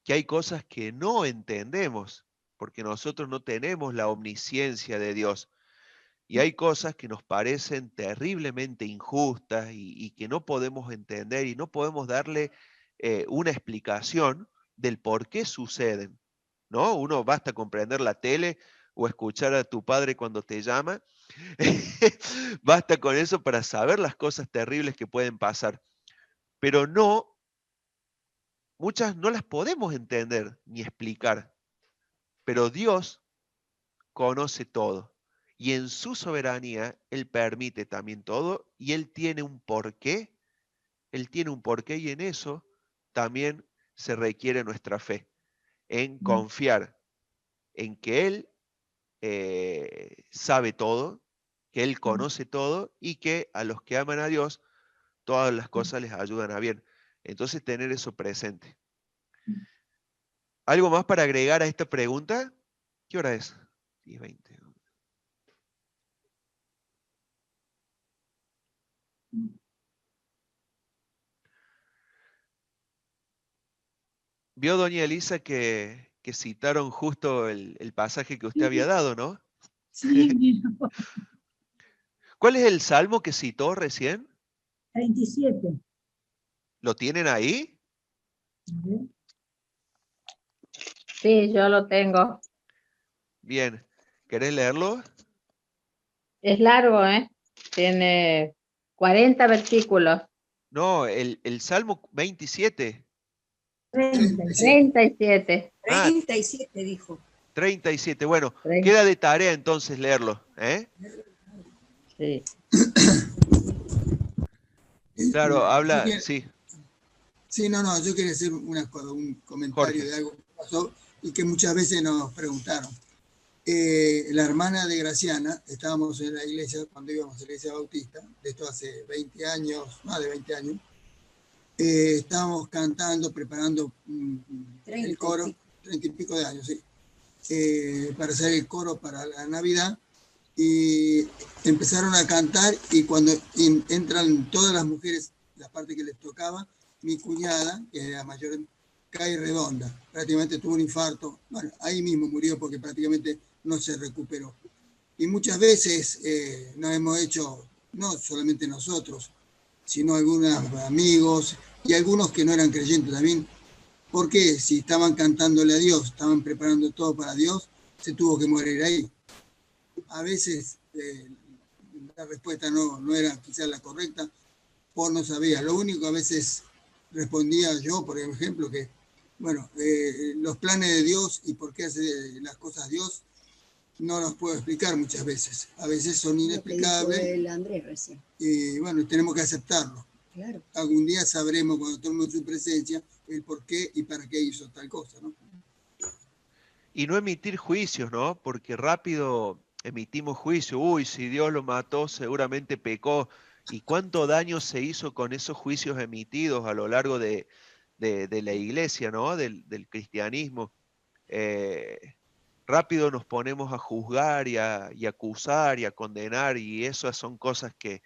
que hay cosas que no entendemos, porque nosotros no tenemos la omnisciencia de Dios. Y hay cosas que nos parecen terriblemente injustas y que no podemos entender y no podemos darle una explicación del por qué suceden, ¿no? Uno basta comprender la tele o escuchar a tu padre cuando te llama. Basta con eso para saber las cosas terribles que pueden pasar. Pero muchas no las podemos entender ni explicar. Pero Dios conoce todo. Y en su soberanía, Él permite también todo y Él tiene un porqué. Él tiene un porqué y en eso también se requiere nuestra fe. En confiar en que Él sabe todo, que Él conoce todo y que a los que aman a Dios, todas las cosas les ayudan a bien. Entonces tener eso presente. ¿Algo más para agregar a esta pregunta? ¿Qué hora es? 10:20. Vio, doña Elisa, que citaron justo el pasaje que usted había dado, ¿no? Sí. ¿Cuál es el salmo que citó recién? 37. ¿Lo tienen ahí? Sí, yo lo tengo. Bien. ¿Querés leerlo? Es largo, ¿eh? Tiene 40 versículos. No, el Salmo 27. 37. 37 dijo. 37. Bueno, queda de tarea entonces leerlo, ¿eh? Sí. Claro, habla, sí. Sí, no, yo quería hacer un comentario Jorge. de algo que pasó y que muchas veces nos preguntaron. la hermana de Graciana, estábamos en la iglesia, cuando íbamos a la iglesia bautista, de esto hace 20 años, más de 20 años, estábamos cantando, preparando el coro, 30 y pico de años, sí, para hacer el coro para la Navidad, y empezaron a cantar, y cuando entran todas las mujeres, la parte que les tocaba, mi cuñada, que era mayor, cae redonda, prácticamente tuvo un infarto, bueno, ahí mismo murió porque prácticamente no se recuperó. Y muchas veces nos hemos hecho, no solamente nosotros, sino algunos amigos y algunos que no eran creyentes también, porque si estaban cantándole a Dios, estaban preparando todo para Dios, se tuvo que morir ahí. A veces la respuesta no era quizás la correcta, o no sabía. Lo único, a veces respondía yo, por ejemplo, que bueno, los planes de Dios y por qué hace las cosas Dios, no los puedo explicar muchas veces. A veces son inexplicables. El Andrés recién. Y bueno, tenemos que aceptarlo. Claro. Algún día sabremos, cuando estemos en su presencia, el por qué y para qué hizo tal cosa, ¿no? Y no emitir juicios, ¿no? Porque rápido emitimos juicio. Uy, si Dios lo mató, seguramente pecó. ¿Y cuánto daño se hizo con esos juicios emitidos a lo largo de la iglesia, ¿no? Del cristianismo? Rápido nos ponemos a juzgar y a acusar y a condenar, y esas son cosas que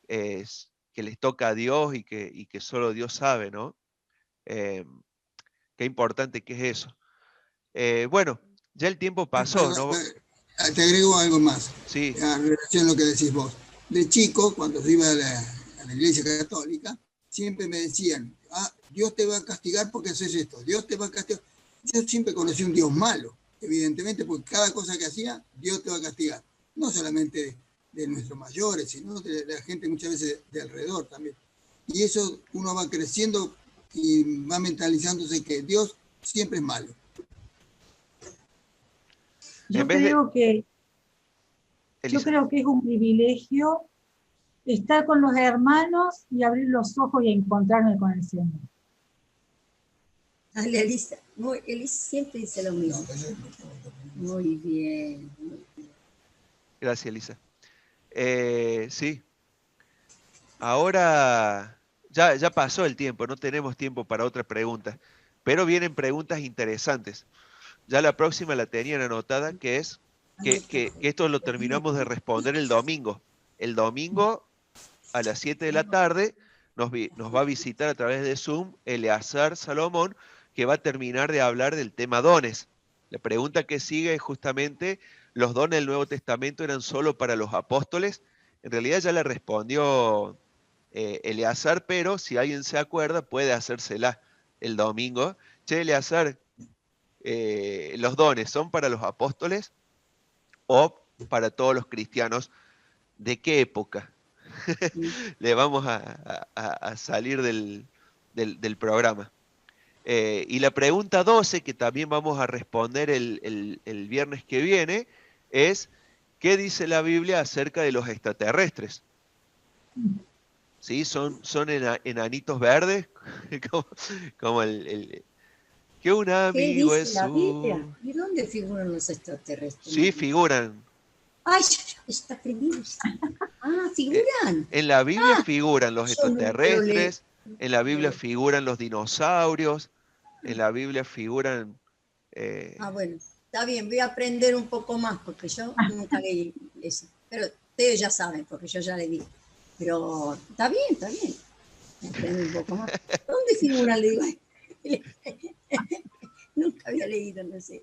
les toca a Dios y que solo Dios sabe, ¿no? Qué importante que es eso. Bueno, ya el tiempo pasó, ¿no? Te agrego algo más, sí, en relación a lo que decís vos. De chico, cuando iba a la iglesia católica, siempre me decían, Dios te va a castigar porque haces esto, Dios te va a castigar. Yo siempre conocí un Dios malo, evidentemente, porque cada cosa que hacía, Dios te va a castigar. No solamente de nuestros mayores, sino de la gente muchas veces de alrededor también. Y eso uno va creciendo y va mentalizándose que Dios siempre es malo. Yo creo que es un privilegio estar con los hermanos y abrir los ojos y encontrarme con el Señor. Dale, Elisa. Elisa siempre dice lo mismo. Muy bien. Gracias, Elisa. Sí. Ahora ya pasó el tiempo, no tenemos tiempo para otras preguntas, pero vienen preguntas interesantes. Ya la próxima la tenían anotada, que es que esto lo terminamos de responder el domingo. El domingo a las 7 de la tarde nos va a visitar a través de Zoom Eleazar Salomón, que va a terminar de hablar del tema dones. La pregunta que sigue es justamente, ¿los dones del Nuevo Testamento eran solo para los apóstoles? En realidad ya le respondió Eleazar, pero si alguien se acuerda puede hacérsela el domingo. Che, Eleazar, ¿los dones son para los apóstoles o para todos los cristianos? ¿De qué época? Le vamos a salir del programa. Y la pregunta 12, que también vamos a responder el viernes que viene, es ¿qué dice la Biblia acerca de los extraterrestres? ¿Sí? ¿Son enanitos verdes? como que un amigo ¿Qué es dice la Biblia? ¿Y dónde figuran los extraterrestres? Sí, figuran. ¡Ay! Está primero. ¿Figuran? En la Biblia figuran los extraterrestres, en la Biblia figuran los dinosaurios, en la Biblia figuran... bueno, está bien, voy a aprender un poco más, porque yo nunca leí eso. Pero ustedes ya saben, porque yo ya le di. Pero está bien, está bien. Aprendo un poco más. ¿Dónde figuran? Le digo. Nunca había leído, no sé.